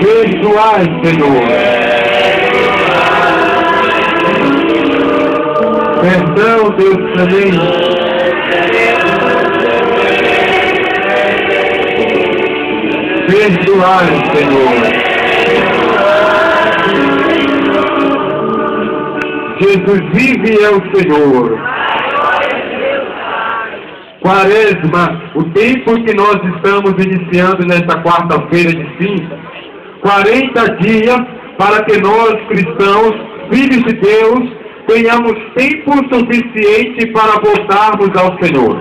Perdoai, Senhor. Perdão, Deus clemente. Perdoai, Senhor. Jesus vive é o Senhor. Quaresma, o tempo que nós estamos iniciando nesta quarta-feira de cinza, 40 dias para que nós, cristãos, filhos de Deus, tenhamos tempo suficiente para voltarmos ao Senhor.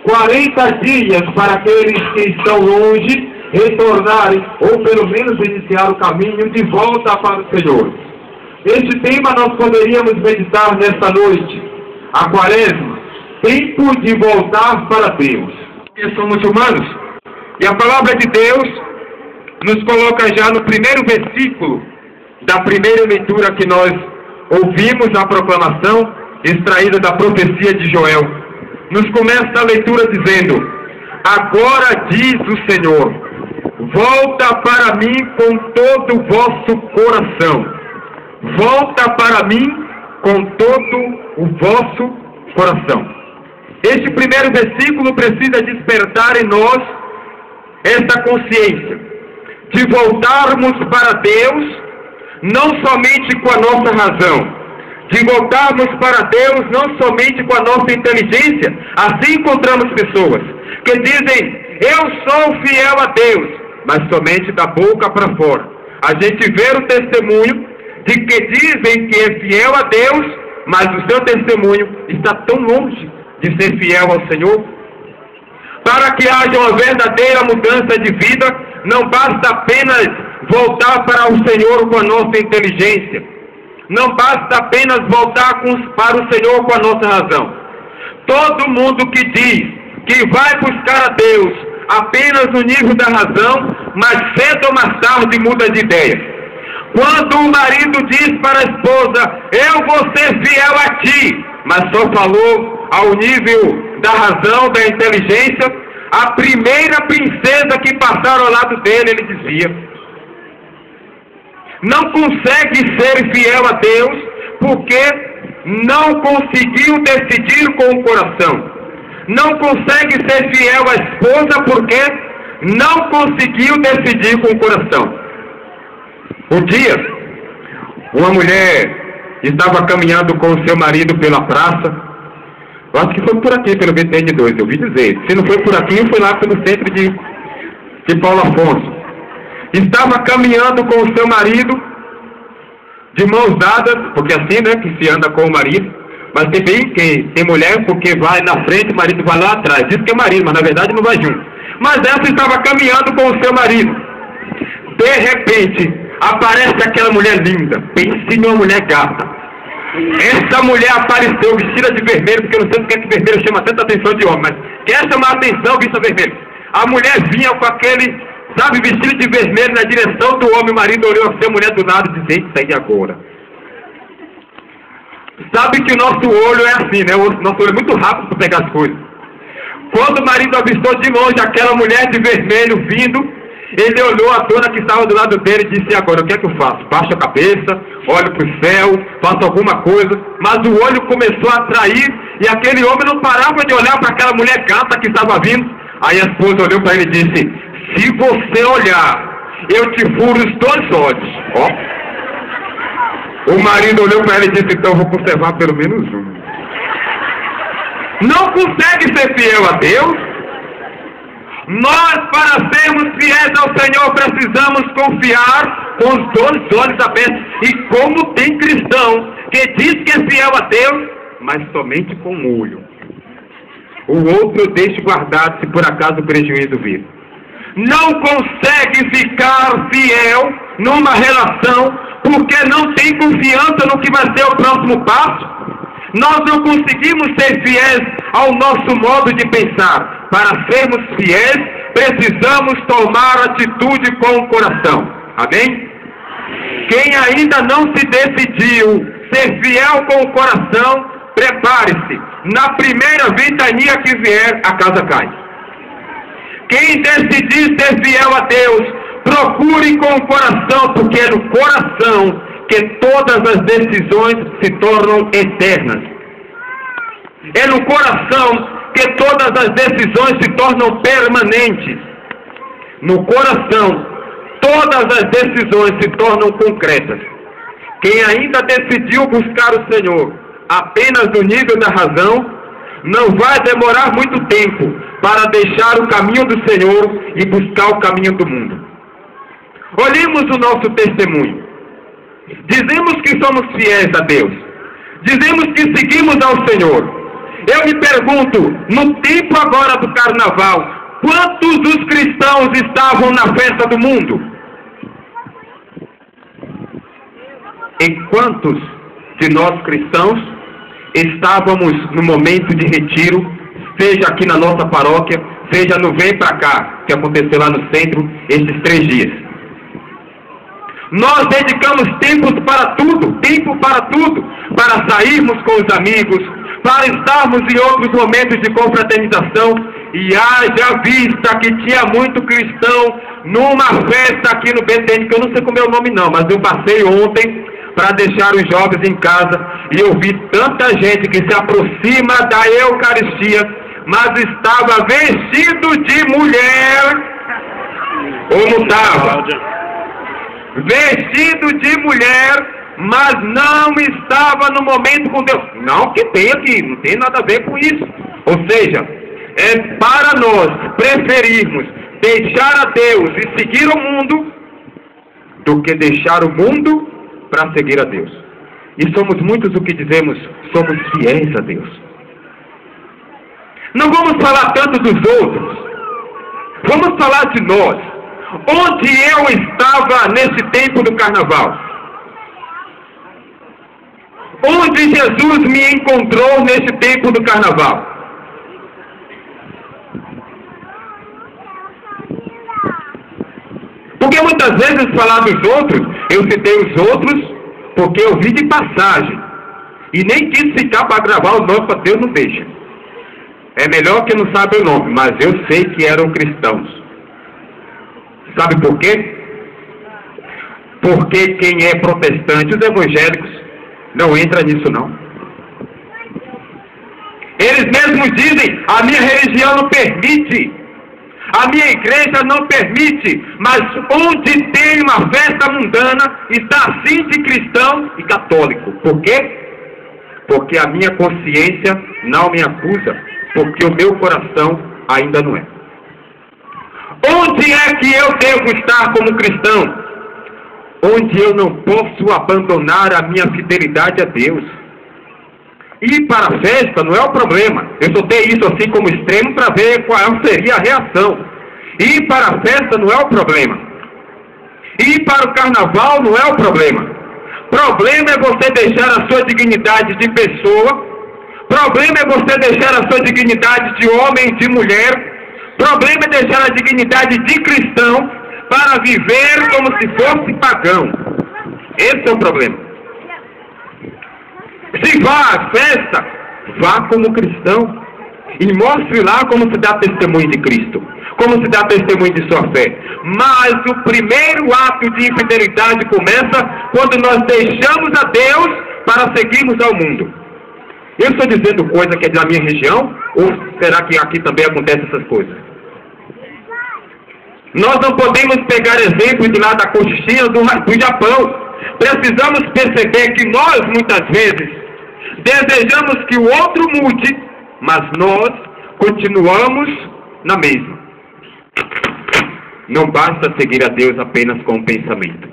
40 dias para aqueles que estão longe retornarem, ou pelo menos iniciar o caminho de volta para o Senhor. Este tema nós poderíamos meditar nesta noite. A Quaresma, tempo de voltar para Deus. Porque somos humanos, e a palavra de Deus nos coloca já no primeiro versículo da primeira leitura que nós ouvimos, a proclamação extraída da profecia de Joel. Nos começa a leitura dizendo: agora diz o Senhor, volta para mim com todo o vosso coração. Volta para mim com todo o vosso coração. Este primeiro versículo precisa despertar em nós esta consciência de voltarmos para Deus, não somente com a nossa razão, de voltarmos para Deus não somente com a nossa inteligência. Assim encontramos pessoas que dizem: eu sou fiel a Deus, mas somente da boca para fora. A gente vê o testemunho de que dizem que é fiel a Deus, mas o seu testemunho está tão longe de ser fiel ao Senhor. Para que haja uma verdadeira mudança de vida, não basta apenas voltar para o Senhor com a nossa inteligência. Não basta apenas voltar para o Senhor com a nossa razão. Todo mundo que diz que vai buscar a Deus apenas no nível da razão, mas cedo ou mais tarde muda de ideia. Quando o marido diz para a esposa: eu vou ser fiel a ti, mas só falou ao nível da razão, da inteligência, a primeira princesa que passaram ao lado dele, ele dizia: não consegue ser fiel a Deus porque não conseguiu decidir com o coração. Não consegue ser fiel à esposa porque não conseguiu decidir com o coração. Um dia, uma mulher estava caminhando com o seu marido pela praça. Eu acho que foi por aqui, pelo BTN2, eu ouvi dizer. Se não foi por aqui, foi lá pelo centro de Paulo Afonso. Estava caminhando com o seu marido, de mãos dadas, porque assim, né, que se anda com o marido. Mas tem mulher porque vai na frente, o marido vai lá atrás. Diz que é marido, mas na verdade não vai junto. Mas essa estava caminhando com o seu marido. De repente, aparece aquela mulher linda. Pense numa mulher gata. Essa mulher apareceu vestida de vermelho, porque eu não sei porque que vermelho chama tanta atenção de homem, mas quer chamar a atenção vista vermelho. A mulher vinha com aquele, sabe, vestido de vermelho na direção do homem. O marido olhou assim, a mulher do lado e disse: eita, e agora? Sabe que o nosso olho é assim, né? O nosso olho é muito rápido para pegar as coisas. Quando o marido avistou de longe aquela mulher de vermelho vindo, ele olhou a dona que estava do lado dele e disse: agora, o que é que eu faço? Baixo a cabeça, olho para o céu, faço alguma coisa. Mas o olho começou a atrair e aquele homem não parava de olhar para aquela mulher gata que estava vindo. Aí a esposa olhou para ele e disse: se você olhar, eu te furo os dois olhos. Ó. O marido olhou para ela e disse: então eu vou conservar pelo menos um. Não consegue ser fiel a Deus? Nós, para sermos fiéis ao Senhor, precisamos confiar com os dois olhos abertos. E como tem cristão que diz que é fiel a Deus, mas somente com um olho. O outro deixa guardado se por acaso o prejuízo vir. Não consegue ficar fiel numa relação porque não tem confiança no que vai ser o próximo passo. Nós não conseguimos ser fiéis ao nosso modo de pensar. Para sermos fiéis, precisamos tomar atitude com o coração. Amém? Quem ainda não se decidiu ser fiel com o coração, prepare-se. Na primeira ventania que vier, a casa cai. Quem decidir ser fiel a Deus, procure Procure com o coração, porque é no coração que todas as decisões se tornam eternas. É no coração que todas as decisões se tornam permanentes. No coração, todas as decisões se tornam concretas. Quem ainda decidiu buscar o Senhor apenas no nível da razão, não vai demorar muito tempo para deixar o caminho do Senhor e buscar o caminho do mundo. Olhemos o nosso testemunho. Dizemos que somos fiéis a Deus. Dizemos que seguimos ao Senhor. Eu me pergunto, no tempo agora do carnaval, quantos dos cristãos estavam na festa do mundo? Em quantos de nós cristãos estávamos no momento de retiro, seja aqui na nossa paróquia, seja no Vem Pra Cá, que aconteceu lá no centro, esses 3 dias? Nós dedicamos tempo para tudo, para sairmos com os amigos, para estarmos em outros momentos de confraternização, e haja vista que tinha muito cristão numa festa aqui no BTN, que eu não sei como é o nome não, mas eu passei ontem para deixar os jovens em casa, e eu vi tanta gente que se aproxima da Eucaristia, mas estava vestido de mulher, ou não estava? Vestido de mulher, mas não estava no momento com Deus. Não que tenha aqui, não tem nada a ver com isso. Ou seja, é para nós preferirmos deixar a Deus e seguir o mundo, do que deixar o mundo para seguir a Deus. E somos muitos o que dizemos, somos fiéis a Deus. Não vamos falar tanto dos outros, vamos falar de nós. Onde eu estava nesse tempo do carnaval? Onde Jesus me encontrou nesse tempo do carnaval? Porque muitas vezes falar dos outros, eu citei os outros porque eu vi de passagem. E nem quis ficar para gravar o nome, para Deus não deixa. É melhor que não sabe o nome, mas eu sei que eram cristãos. Sabe por quê? Porque quem é protestante, os evangélicos, não entra nisso não. Eles mesmos dizem, a minha religião não permite, a minha igreja não permite, mas onde tem uma festa mundana, está assim de cristão e católico. Por quê? Porque a minha consciência não me acusa, porque o meu coração ainda não é. Onde é que eu devo estar como cristão? Onde eu não posso abandonar a minha fidelidade a Deus. Ir para a festa não é o problema. Eu soltei isso assim como extremo para ver qual seria a reação. Ir para a festa não é o problema. Ir para o carnaval não é o problema. Problema é você deixar a sua dignidade de pessoa. Problema é você deixar a sua dignidade de homem e de mulher. Problema é deixar a dignidade de cristão para viver como se fosse pagão. Esse é o problema. Se vá à festa, vá como cristão e mostre lá como se dá testemunho de Cristo, como se dá testemunho de sua fé. Mas o primeiro ato de infidelidade começa quando nós deixamos a Deus para seguirmos ao mundo. Eu estou dizendo coisa que é da minha região, ou será que aqui também acontecem essas coisas? Nós não podemos pegar exemplo de lá da coxinha do Japão. Precisamos perceber que nós, muitas vezes, desejamos que o outro mude, mas nós continuamos na mesma. Não basta seguir a Deus apenas com o pensamento.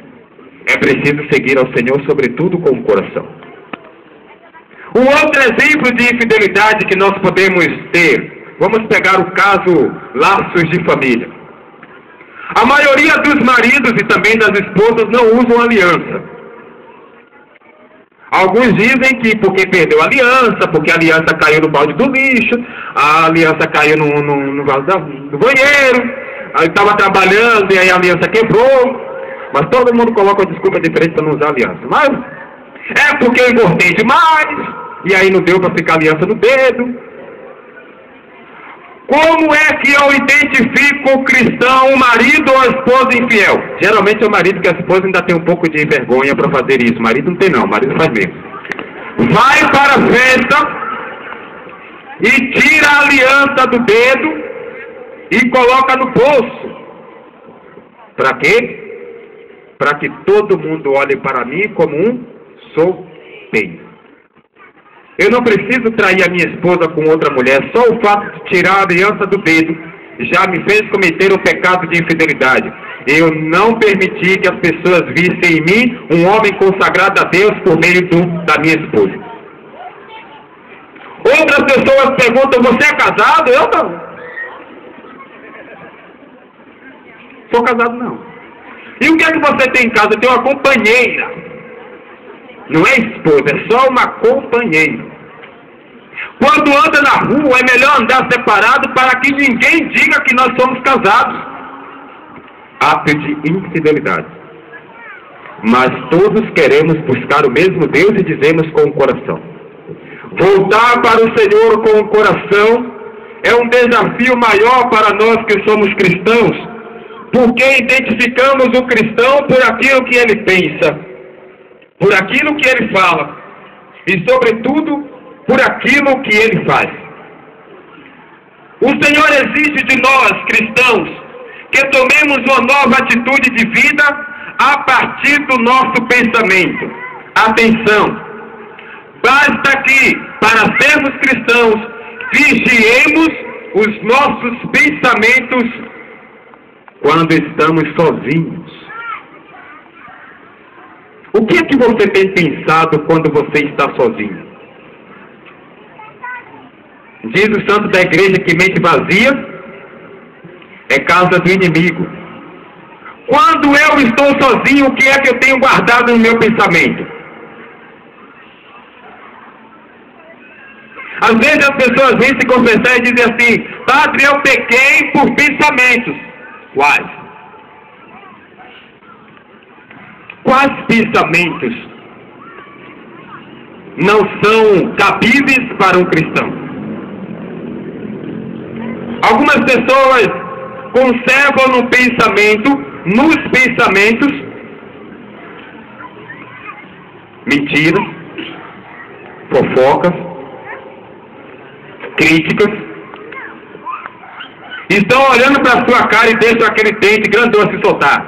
É preciso seguir ao Senhor, sobretudo, com o coração. Um outro exemplo de infidelidade que nós podemos ter, vamos pegar o caso laços de família. A maioria dos maridos e também das esposas não usam aliança. Alguns dizem que porque perdeu a aliança, porque a aliança caiu no balde do lixo, a aliança caiu no vaso do banheiro, aí estava trabalhando e aí a aliança quebrou. Mas todo mundo coloca uma desculpa diferente para não usar aliança. Mas é porque eu engordei demais, e aí não deu para ficar aliança no dedo. Como é que eu identifico o cristão, o marido ou a esposa infiel? Geralmente é o marido, que a esposa ainda tem um pouco de vergonha para fazer isso. O marido não tem não, o marido faz mesmo. Vai para a festa e tira a aliança do dedo e coloca no bolso. Para quê? Para que todo mundo olhe para mim como um solteiro. Eu não preciso trair a minha esposa com outra mulher. Só o fato de tirar a aliança do dedo já me fez cometer o pecado de infidelidade. Eu não permiti que as pessoas vissem em mim um homem consagrado a Deus por meio da minha esposa. Outras pessoas perguntam: você é casado? Eu não. Sou casado não. E o que é que você tem em casa? Eu tenho uma companheira. Não é esposa, é só uma companheira. Quando anda na rua, é melhor andar separado para que ninguém diga que nós somos casados. Ato de infidelidade. Mas todos queremos buscar o mesmo Deus e dizemos com o coração. Voltar para o Senhor com o coração é um desafio maior para nós que somos cristãos, porque identificamos o cristão por aquilo que ele pensa, por aquilo que ele fala e, sobretudo, por aquilo que ele faz. O Senhor exige de nós, cristãos, que tomemos uma nova atitude de vida a partir do nosso pensamento. Atenção! Basta que, para sermos cristãos, vigiemos os nossos pensamentos quando estamos sozinhos. O que é que você tem pensado quando você está sozinho? Diz o santo da igreja que mente vazia é casa do inimigo. Quando eu estou sozinho, o que é que eu tenho guardado no meu pensamento? Às vezes as pessoas vêm se confessar e dizem assim: padre, eu pequei por pensamentos. Quais? Quais pensamentos não são cabíveis para um cristão? Algumas pessoas conservam no pensamento, nos pensamentos, mentiras, fofocas, críticas. Estão olhando para a sua cara e deixam aquele dente grandão se soltar.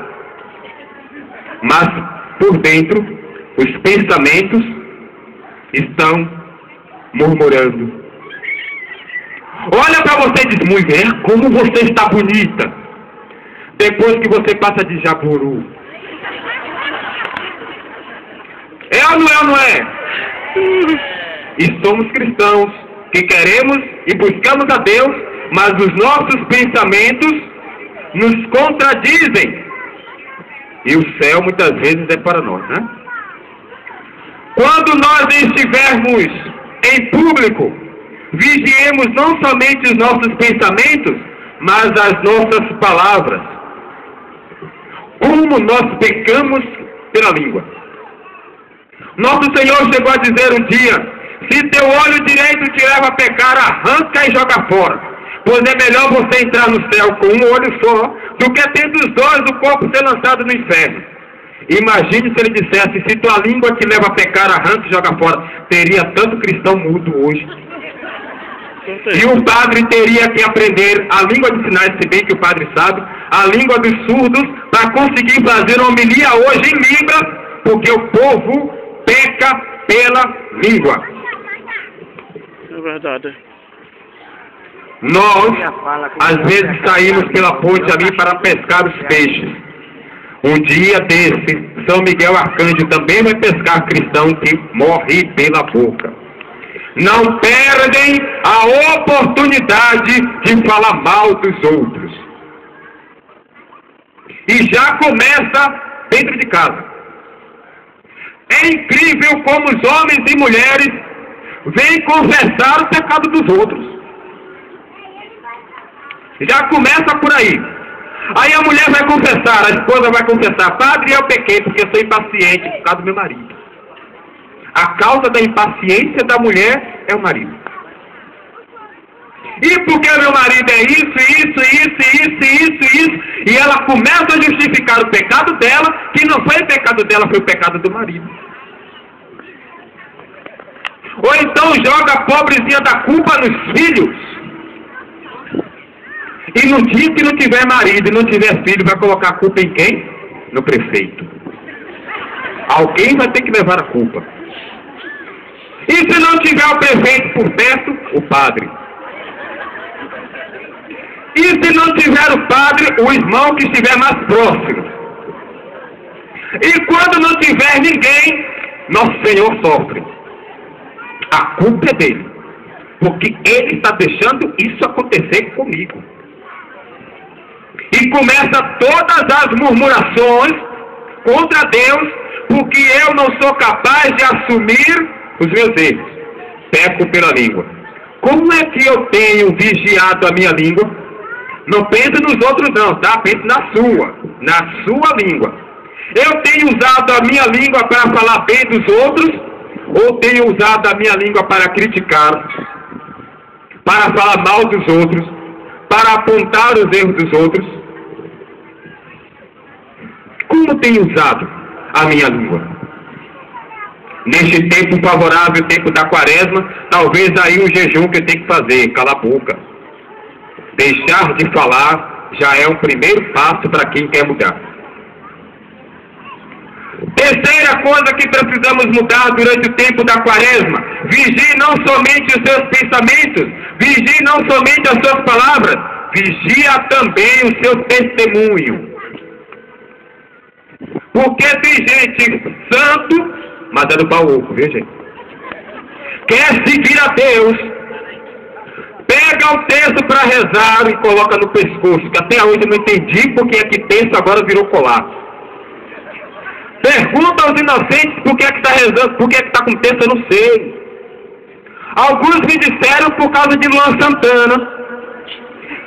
Mas, por dentro, os pensamentos estão murmurando. Olha para você e diz: mulher, como você está bonita. Depois que você passa de jaburu. É ou não é? E somos cristãos que queremos e buscamos a Deus, mas os nossos pensamentos nos contradizem. E o céu muitas vezes é para nós, né? Quando nós estivermos em público, vigiemos não somente os nossos pensamentos, mas as nossas palavras. Como nós pecamos pela língua. Nosso Senhor chegou a dizer um dia: se teu olho direito te leva a pecar, arranca e joga fora. Pois é melhor você entrar no céu com um olho só, do que tendo os dois, o corpo ser lançado no inferno. Imagine se ele dissesse: se tua língua te leva a pecar, arranca e joga fora. Teria tanto cristão mudo hoje. E o padre teria que aprender a língua de sinais, se bem que o padre sabe, a língua dos surdos, para conseguir fazer uma homilia hoje em Libras, porque o povo peca pela língua. É verdade. Nós, às vezes, saímos pela ponte ali para pescar os peixes. Um dia desse, São Miguel Arcanjo também vai pescar cristão que morre pela boca. Não perdem a oportunidade de falar mal dos outros. E já começa dentro de casa. É incrível como os homens e mulheres vêm confessar o pecado dos outros. Já começa por aí. Aí a mulher vai confessar, a esposa vai confessar: padre, eu pequei porque eu sou impaciente por causa do meu marido. A causa da impaciência da mulher é o marido. E porque meu marido é isso, e ela começa a justificar o pecado dela, que não foi o pecado dela, foi o pecado do marido. Ou então joga a pobrezinha da culpa nos filhos. E no dia que não tiver marido e não tiver filho, vai colocar a culpa em quem? No prefeito. Alguém vai ter que levar a culpa. E se não tiver o prefeito por perto, o padre. E se não tiver o padre, o irmão que estiver mais próximo. E quando não tiver ninguém, nosso Senhor sofre. A culpa é dele. Porque ele está deixando isso acontecer comigo. E começa todas as murmurações contra Deus, porque eu não sou capaz de assumir os meus erros. Peco pela língua. Como é que eu tenho vigiado a minha língua? Não pense nos outros não, tá? Pense na sua língua. Eu tenho usado a minha língua para falar bem dos outros, ou tenho usado a minha língua para criticar, para falar mal dos outros, para apontar os erros dos outros? Como tenho usado a minha língua? Neste tempo favorável, tempo da quaresma, talvez aí o jejum que eu tenho que fazer, cala a boca. Deixar de falar já é o primeiro passo para quem quer mudar. Terceira coisa que precisamos mudar durante o tempo da quaresma: vigie não somente os seus pensamentos, vigie não somente as suas palavras, vigia também o seu testemunho. Porque tem gente santo, mas é do pau oco, viu gente? Quer seguir a Deus, pega o texto para rezar e coloca no pescoço, que até hoje eu não entendi porque é que texto agora virou colar. Pergunta aos inocentes por que é que está rezando, por que é que está com texto, eu não sei. Alguns me disseram por causa de Luan Santana,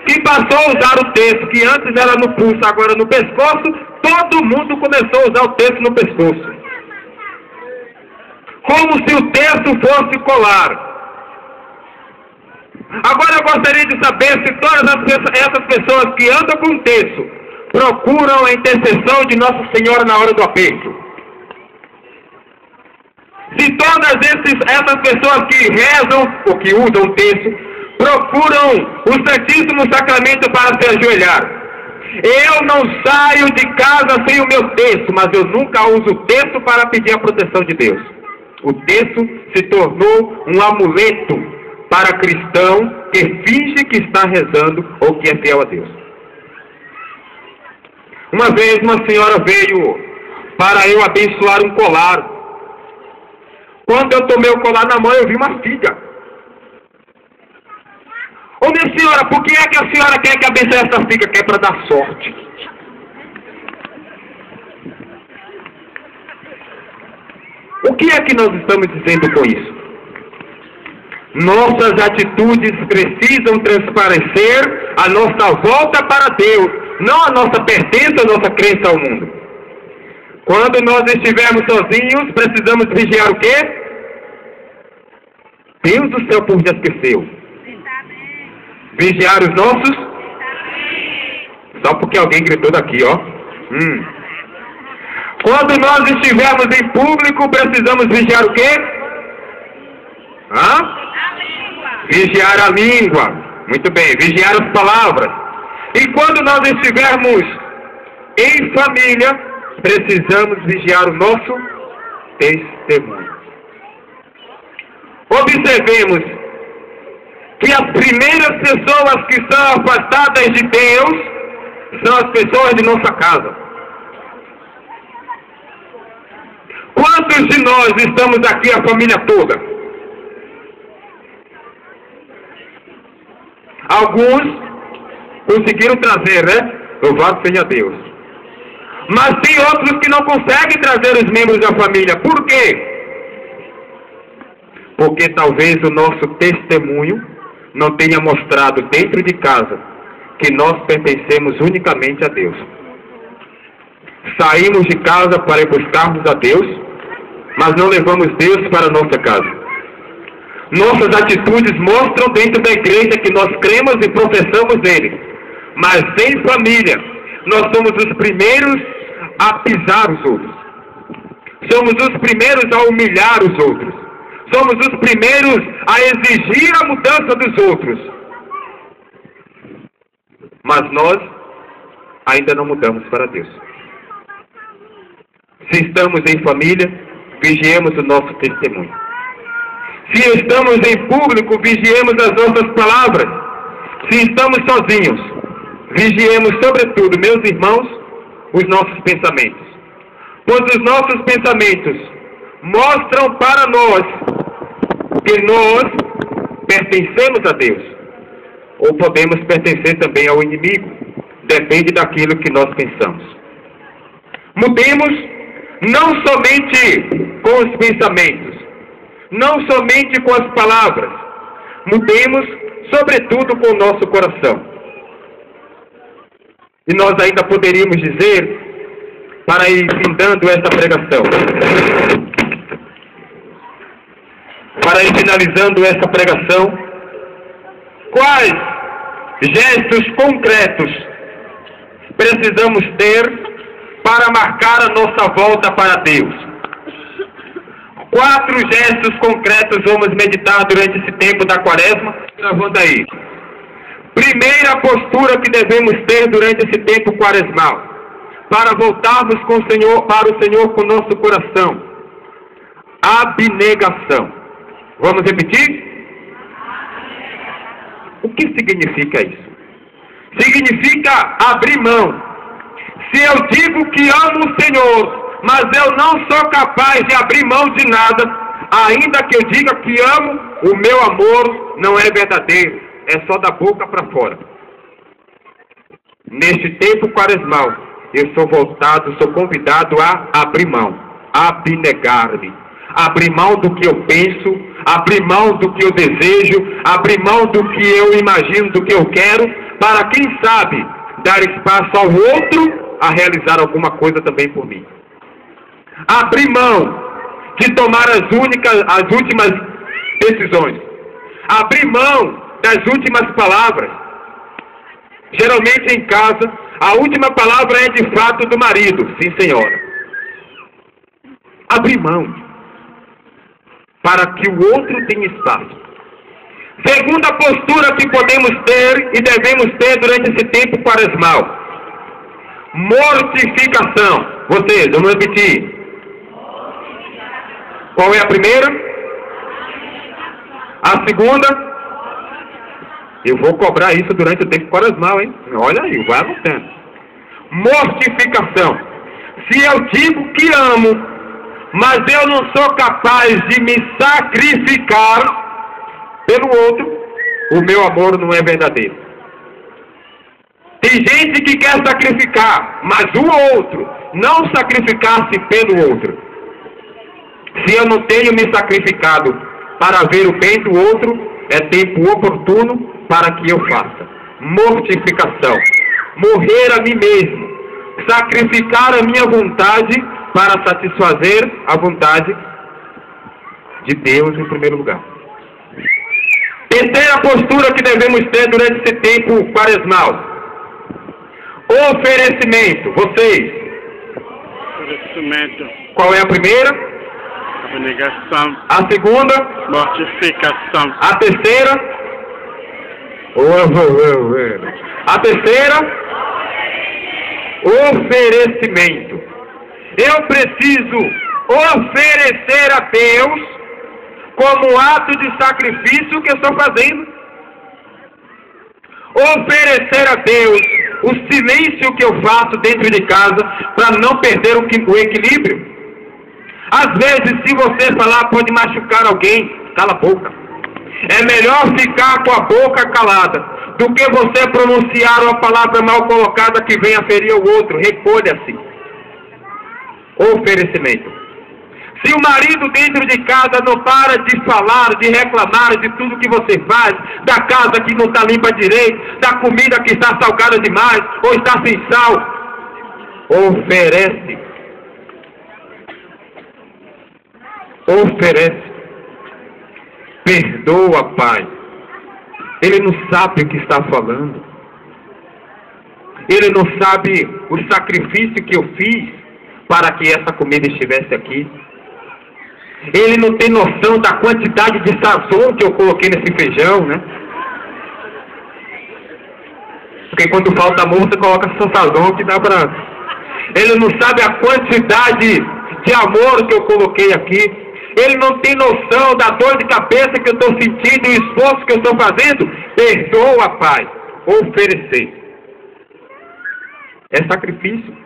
que passou a usar o texto que antes era no pulso, agora no pescoço. Todo mundo começou a usar o texto no pescoço, como se o texto fosse colar. Agora eu gostaria de saber se todas essas pessoas que andam com o texto procuram a intercessão de Nossa Senhora na hora do aperto. Se todas essas pessoas que rezam ou que usam o texto procuram o Santíssimo Sacramento para se ajoelhar. Eu não saio de casa sem o meu texto, mas eu nunca uso o texto para pedir a proteção de Deus. O texto se tornou um amuleto para cristão que finge que está rezando ou que é fiel a Deus. Uma vez uma senhora veio para eu abençoar um colar. Quando eu tomei o colar na mão, eu vi uma figa. Ô minha senhora, por que é que a senhora quer que abençoe essa figa? Que é para dar sorte. O que é que nós estamos dizendo com isso? Nossas atitudes precisam transparecer a nossa volta para Deus, não a nossa pertença, a nossa crença ao mundo. Quando nós estivermos sozinhos, precisamos vigiar o quê? Deus do céu, por já esqueceu. Vigiar os nossos? Só porque alguém gritou daqui, ó. Quando nós estivermos em público, precisamos vigiar o quê? Vigiar a língua. Muito bem, vigiar as palavras. E quando nós estivermos em família, precisamos vigiar o nosso testemunho. Observemos que as primeiras pessoas que são afastadas de Deus são as pessoas de nossa casa. Quantos de nós estamos aqui, a família toda? Alguns conseguiram trazer, né? Louvado seja Deus. Mas tem outros que não conseguem trazer os membros da família. Por quê? Porque talvez o nosso testemunho não tenha mostrado dentro de casa que nós pertencemos unicamente a Deus. Saímos de casa para ir buscarmos a Deus, mas não levamos Deus para a nossa casa. Nossas atitudes mostram dentro da igreja que nós cremos e professamos nele. Mas em família, nós somos os primeiros a pisar os outros. Somos os primeiros a humilhar os outros. Somos os primeiros a exigir a mudança dos outros. Mas nós ainda não mudamos para Deus. Se estamos em família, vigiemos o nosso testemunho. Se estamos em público, vigiemos as nossas palavras. Se estamos sozinhos, vigiemos sobretudo, meus irmãos, os nossos pensamentos. Pois os nossos pensamentos mostram para nós que nós pertencemos a Deus. Ou podemos pertencer também ao inimigo. Depende daquilo que nós pensamos. Mudemos não somente com os pensamentos, não somente com as palavras. Mudemos, sobretudo, com o nosso coração. E nós ainda poderíamos dizer, para ir findando esta pregação, para ir finalizando esta pregação, quais gestos concretos precisamos ter para marcar a nossa volta para Deus? 4 gestos concretos vamos meditar durante esse tempo da quaresma. Gravando aí. Primeira postura que devemos ter durante esse tempo quaresmal, para voltarmos com o Senhor, para o Senhor com o nosso coração: abnegação. Vamos repetir? O que significa isso? Significa abrir mão. Se eu digo que amo o Senhor, mas eu não sou capaz de abrir mão de nada, ainda que eu diga que amo, o meu amor não é verdadeiro, é só da boca para fora. Neste tempo quaresmal, eu sou voltado, sou convidado a abrir mão, a abnegar-me, abrir mão do que eu penso, abrir mão do que eu desejo, abrir mão do que eu imagino, do que eu quero, para, quem sabe, dar espaço ao outro a realizar alguma coisa também por mim. Abrir mão de tomar as últimas decisões. Abrir mão das últimas palavras. Geralmente em casa, a última palavra é de fato do marido. Sim, senhora. Abrir mão para que o outro tenha espaço. Segunda postura que podemos ter e devemos ter durante esse tempo quaresmal: mortificação. Vocês, vamos repetir. Qual é a primeira? A segunda? Eu vou cobrar isso durante o tempo quaresmal, hein? Olha aí, vai anotando. Mortificação. Se eu digo que amo, mas eu não sou capaz de me sacrificar pelo outro, o meu amor não é verdadeiro. Tem gente que quer sacrificar, mas o outro não sacrificar-se pelo outro. Se eu não tenho me sacrificado para ver o bem do outro, é tempo oportuno para que eu faça. Mortificação. Morrer a mim mesmo. Sacrificar a minha vontade para satisfazer a vontade de Deus em primeiro lugar. Terceira postura que devemos ter durante esse tempo quaresmal: oferecimento. Vocês? Oferecimento. Qual é a primeira? Abnegação. A segunda? Mortificação. A terceira? A terceira? Oferecimento. Eu preciso oferecer a Deus, como ato de sacrifício que eu estou fazendo, oferecer a Deus o silêncio que eu faço dentro de casa para não perder o equilíbrio. Às vezes, se você falar, pode machucar alguém. Cala a boca. É melhor ficar com a boca calada do que você pronunciar uma palavra mal colocada que venha ferir o outro. Recolha-se. Oferecimento. Se o marido dentro de casa não para de falar, de reclamar de tudo que você faz, da casa que não está limpa direito, da comida que está salgada demais, ou está sem sal, oferece. Oferece. Perdoa, Pai. Ele não sabe o que está falando. Ele não sabe o sacrifício que eu fiz para que essa comida estivesse aqui. Ele não tem noção da quantidade de sazon que eu coloquei nesse feijão, né? Porque quando falta amor, você coloca sazon que dá para... Ele não sabe a quantidade de amor que eu coloquei aqui. Ele não tem noção da dor de cabeça que eu estou sentindo e o esforço que eu estou fazendo. Perdoa, Pai. Oferecer. É sacrifício.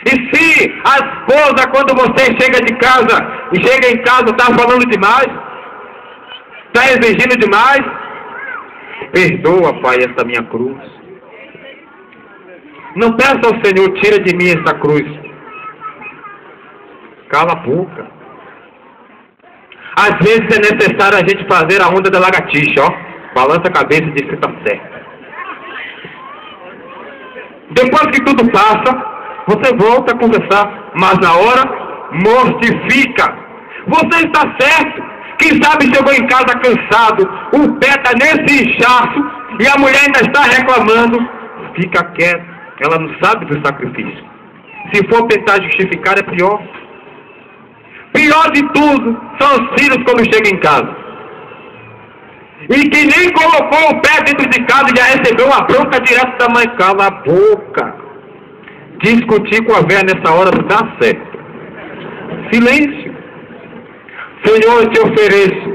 E se a esposa, quando você chega de casa, e chega em casa, está falando demais, está exigindo demais, perdoa, Pai, essa minha cruz. Não peça ao Senhor, tira de mim essa cruz. Cala a boca. Às vezes é necessário a gente fazer a onda da lagartixa, ó. Balança a cabeça e diz que está certo. Depois que tudo passa, você volta a conversar, mas na hora, mortifica. Você está certo. Quem sabe chegou em casa cansado, o pé está nesse inchaço, e a mulher ainda está reclamando. Fica quieto, ela não sabe do sacrifício. Se for tentar justificar, é pior. Pior de tudo são os filhos quando chegam em casa. E que nem colocou o pé dentro de casa e já recebeu uma bronca direto da mãe. Cala a boca. Discutir com a velha nessa hora não dá certo. Silêncio. Senhor, eu te ofereço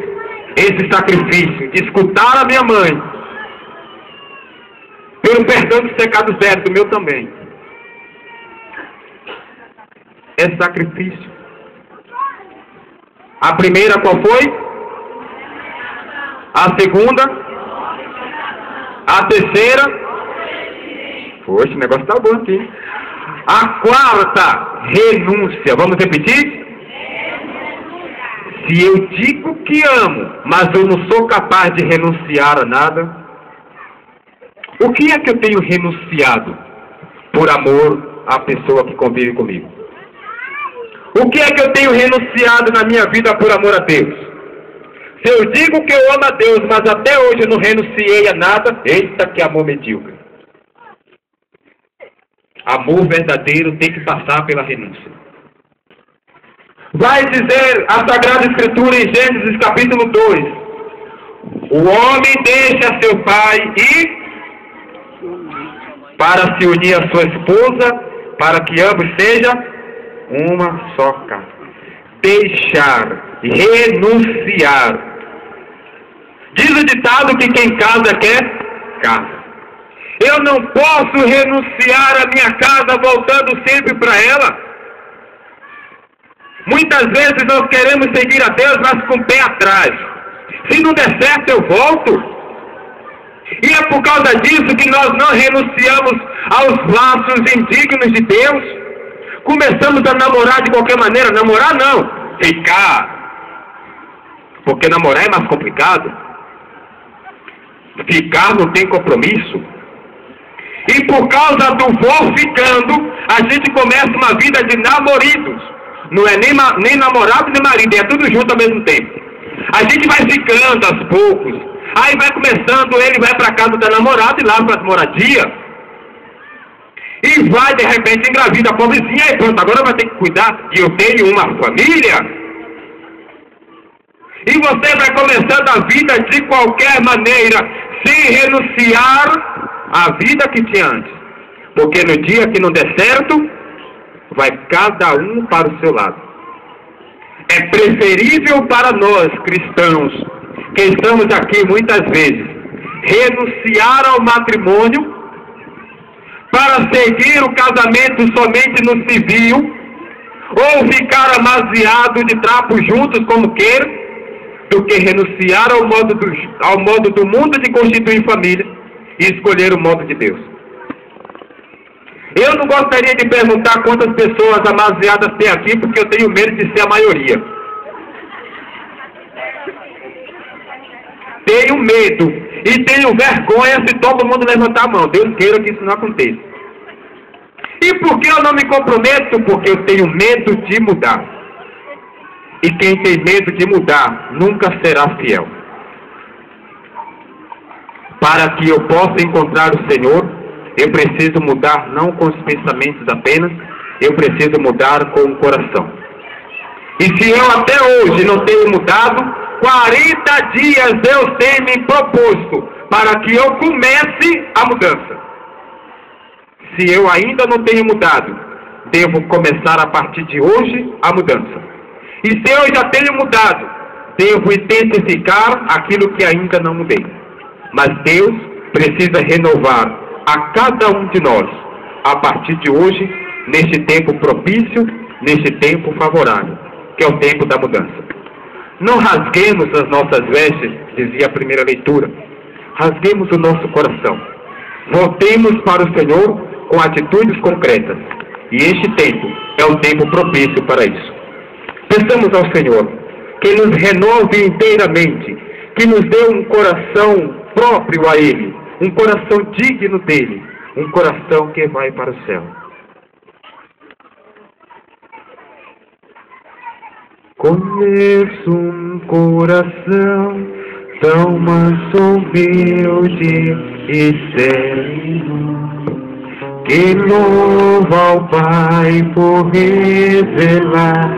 esse sacrifício de escutar a minha mãe. Pelo perdão dos pecados dela, do meu também. É sacrifício. A primeira qual foi? A segunda? A terceira? Poxa, o negócio tá bom aqui. A quarta, renúncia. Vamos repetir? Se eu digo que amo, mas eu não sou capaz de renunciar a nada, o que é que eu tenho renunciado por amor à pessoa que convive comigo? O que é que eu tenho renunciado na minha vida por amor a Deus? Se eu digo que eu amo a Deus, mas até hoje eu não renunciei a nada, eita que amor medíocre. Amor verdadeiro tem que passar pela renúncia. Vai dizer a Sagrada Escritura em Gênesis capítulo 2. O homem deixa seu pai para se unir à sua esposa, para que ambos sejam uma só carne. Deixar, renunciar. Diz o ditado que quem casa quer casa. Eu não posso renunciar à minha casa voltando sempre para ela. Muitas vezes nós queremos seguir a Deus, mas com o pé atrás. Se não der certo, eu volto. E é por causa disso que nós não renunciamos aos laços indignos de Deus. Começamos a namorar de qualquer maneira. Namorar não, ficar. Porque namorar é mais complicado. Ficar não tem compromisso. E por causa do vou ficando, a gente começa uma vida de namoridos. Não é nem namorado nem marido, é tudo junto ao mesmo tempo. A gente vai ficando aos poucos. Aí vai começando, ele vai para casa da namorada e lá para as moradias. E vai, de repente, engravida a pobrezinha e pronto, agora vai ter que cuidar. E eu tenho uma família. E você vai começando a vida de qualquer maneira, sem renunciar à vida que tinha antes. Porque no dia que não der certo, vai cada um para o seu lado. É preferível para nós, cristãos, que estamos aqui muitas vezes, renunciar ao matrimônio para seguir o casamento somente no civil, ou ficar amaziado de trapos juntos como queira, do que renunciar ao modo do mundo de constituir família e escolher o modo de Deus. Eu não gostaria de perguntar quantas pessoas amaziadas tem aqui, porque eu tenho medo de ser a maioria. Tenho medo e tenho vergonha se todo mundo levantar a mão. Deus queira que isso não aconteça. E por que eu não me comprometo? Porque eu tenho medo de mudar. E quem tem medo de mudar nunca será fiel. Para que eu possa encontrar o Senhor, eu preciso mudar não com os pensamentos apenas, eu preciso mudar com o coração. E se eu até hoje não tenho mudado, 40 dias Deus tem me proposto para que eu comece a mudança. Se eu ainda não tenho mudado, devo começar a partir de hoje a mudança. E se eu já tenho mudado, devo intensificar aquilo que ainda não mudei. Mas Deus precisa renovar a cada um de nós, a partir de hoje, neste tempo propício, neste tempo favorável, que é o tempo da mudança. Não rasguemos as nossas vestes, dizia a primeira leitura. Rasguemos o nosso coração. Voltemos para o Senhor com atitudes concretas. E este tempo é o tempo propício para isso. Peçamos ao Senhor que nos renove inteiramente, que nos dê um coração próprio a Ele, um coração digno dEle, um coração que vai para o céu. Conheço um coração tão manso, humilde e sereno, que louva ao Pai por revelar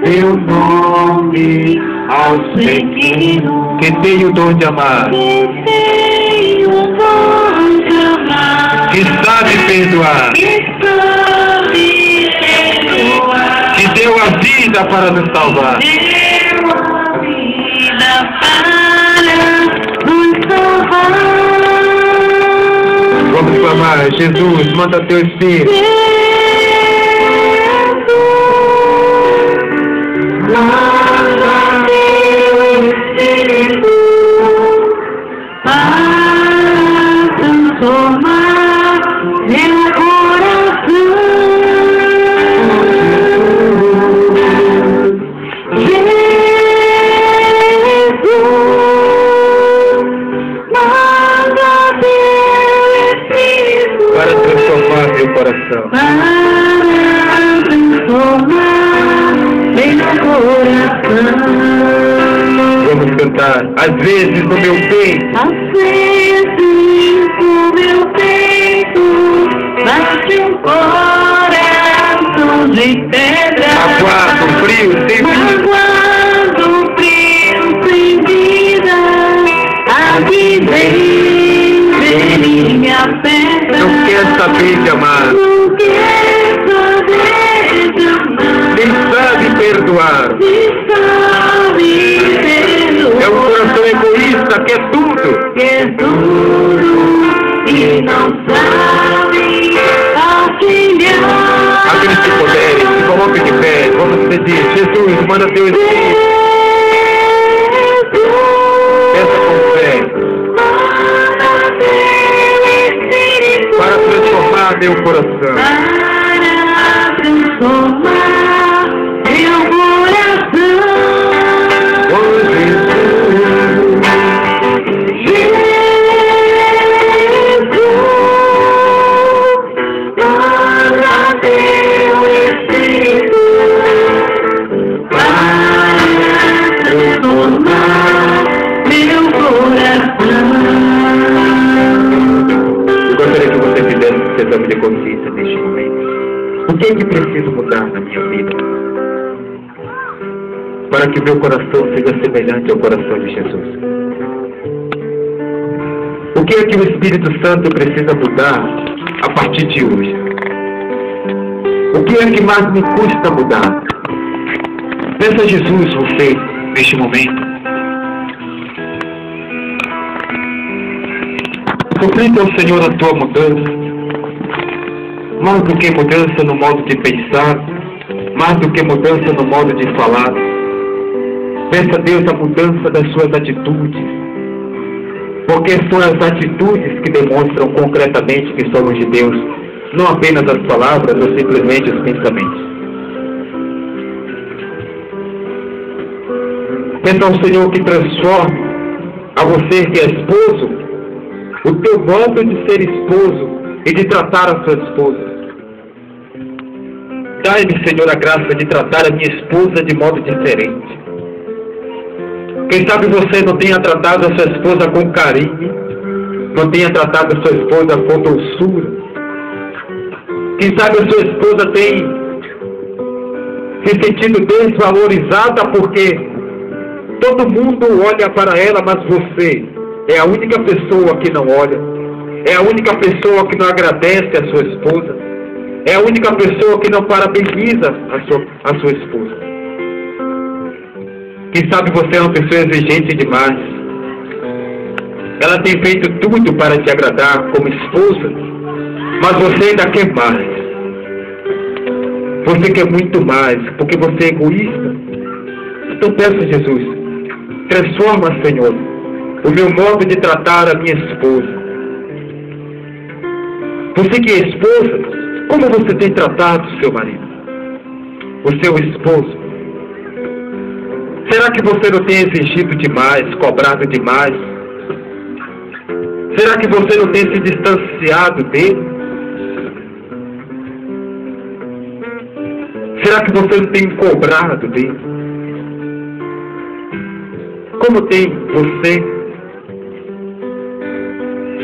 seu nome ao pequeno, que tem o dom de amar, que sabe perdoar, que deu a vida para nos salvar. Vamos clamar: Jesus, manda teu Espírito. Manda teu Espírito para transformar meu coração. Para transformar meu coração. Vamos cantar. Às vezes no meu peito. Às vezes no meu peito bate um coração de pedra. Aguardo frio sem vida. Aguardo frio sem vida. Aqui vem minha pedra. Não quer saber de amar. Não quer saber de amar. Nem sabe perdoar. Nem sabe perdoar. É um coração egoísta que é tudo. Que é tudo e não sabe auxiliar. Aqueles que puderem, se coloquem de pé. Vamos pedir: Jesus, manda teu Espírito. Peça com fé. Para transformar meu coração. Para transformar meu coração. Oh, Jesus. Manda teu Espírito para transformar meu coração. Eu gostaria que você fizesse esse exame de consciência neste momento. O que é que preciso mudar na minha vida para que meu coração seja semelhante ao coração de Jesus? O que é que o Espírito Santo precisa mudar a partir de hoje? O que é que mais me custa mudar? Peça a Jesus você neste momento. Suplica ao Senhor a tua mudança. Mais do que mudança no modo de pensar, mais do que mudança no modo de falar. Peça a Deus a mudança das suas atitudes. Porque são as atitudes que demonstram concretamente que somos de Deus, não apenas as palavras ou simplesmente os pensamentos. Peça ao Senhor que transforme a você que é esposo, o teu modo de ser esposo e de tratar a sua esposa. Dá Dai-me, Senhor, a graça de tratar a minha esposa de modo diferente. Quem sabe você não tenha tratado a sua esposa com carinho, não tenha tratado a sua esposa com doçura. Quem sabe a sua esposa tem se sentido desvalorizada porque todo mundo olha para ela, mas você é a única pessoa que não olha. É a única pessoa que não agradece a sua esposa. É a única pessoa que não parabeniza a sua esposa. Quem sabe você é uma pessoa exigente demais. Ela tem feito tudo para te agradar como esposa, mas você ainda quer mais. Você quer muito mais, porque você é egoísta. Então peço a Jesus, transforma, Senhor, o meu modo de tratar a minha esposa. Você que é esposa, como você tem tratado o seu marido? O seu esposo? Será que você não tem exigido demais, cobrado demais? Será que você não tem se distanciado dele? Será que você não tem cobrado dele? Como tem você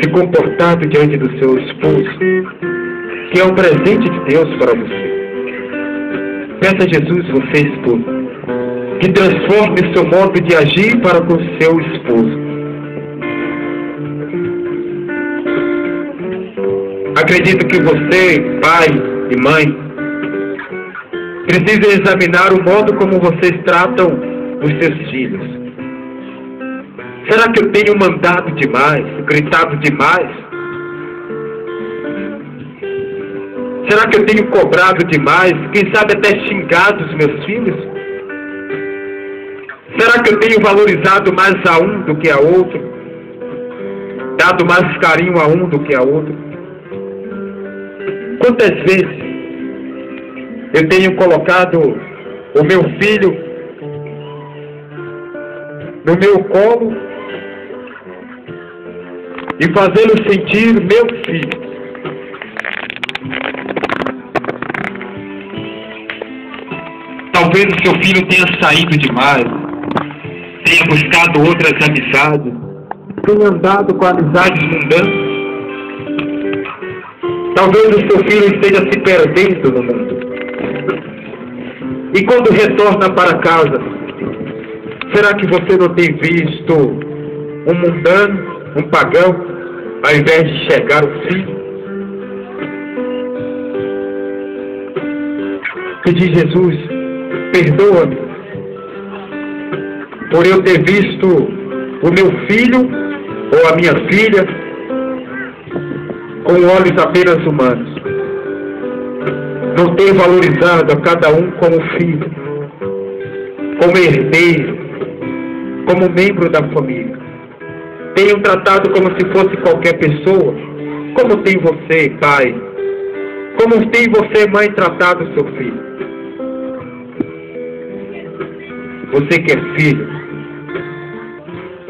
se comportado diante do seu esposo, que é um presente de Deus para você? Peça a Jesus, você esposo, que transforme seu modo de agir para com seu esposo. Acredito que você, pai e mãe, precisa examinar o modo como vocês tratam os seus filhos. Será que eu tenho mandado demais, gritado demais? Será que eu tenho cobrado demais, quem sabe até xingado os meus filhos? Será que eu tenho valorizado mais a um do que a outro? Dado mais carinho a um do que a outro? Quantas vezes eu tenho colocado o meu filho no meu colo e fazê-lo sentir meu filho? Talvez o seu filho tenha saído demais, tenha buscado outras amizades, tenha andado com amizades mundanas. Talvez o seu filho esteja se perdendo no mundo. E quando retorna para casa, será que você não tem visto um mundano, um pagão, ao invés de chegar o filho? Pedir, Jesus, perdoa-me por eu ter visto o meu filho ou a minha filha com olhos apenas humanos. Não ter valorizado a cada um como filho, como herdeiro, como membro da família. Tenho tratado como se fosse qualquer pessoa. Como tem você, pai? Como tem você, mãe, tratado seu filho? Você que é filho,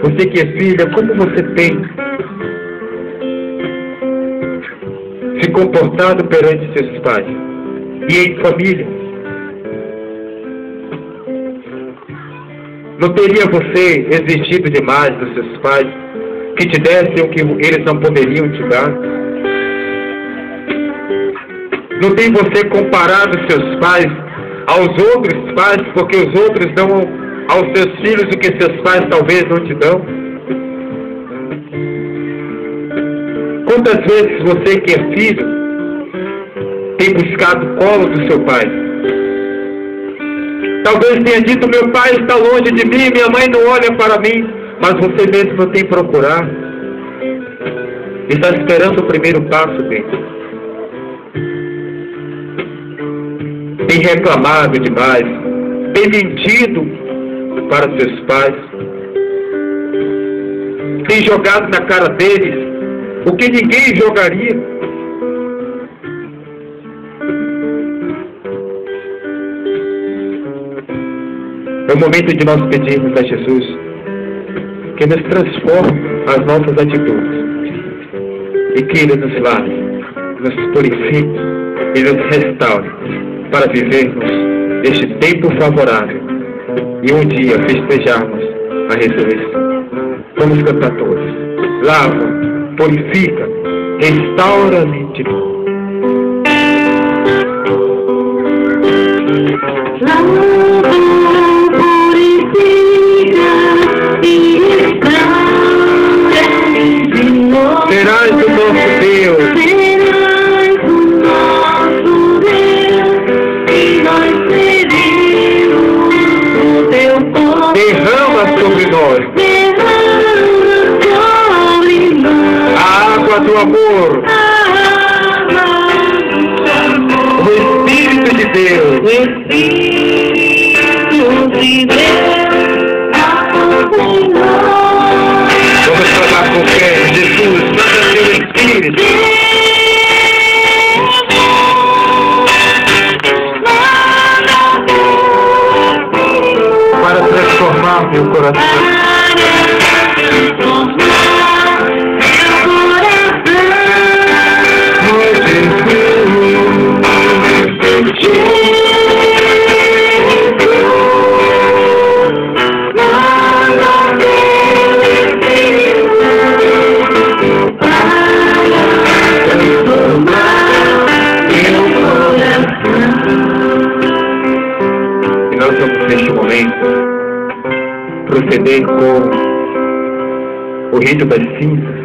você que é filha, como você tem se comportado perante seus pais e em família? Não teria você exigido demais dos seus pais que te dessem o que eles não poderiam te dar? Não tem você comparado seus pais aos outros pais, porque os outros dão aos seus filhos o que seus pais talvez não te dão? Quantas vezes você que é filho tem buscado o colo do seu pai? Talvez tenha dito, meu pai está longe de mim, minha mãe não olha para mim, mas você mesmo não tem procurado. Está esperando o primeiro passo dele. Tem reclamado demais, tem mentido para seus pais, tem jogado na cara deles o que ninguém jogaria. É o momento de nós pedirmos a Jesus que nos transforme as nossas atitudes e que Ele nos lave, nos purifique e nos restaure para vivermos este tempo favorável e um dia festejarmos a ressurreição. Vamos cantar todos. Lava, purifica, restaura-me de novo. Serás o nosso Deus. Serás o nosso Deus, e nós seremos o teu povo. Derrama sobre nós a água do amor, o Espírito de Deus. O Espírito de Deus, Vamos falar com fé. Jesus, manda teu Espírito. Para transformar meu coração. E nós vamos neste momento proceder com o rito das cinzas.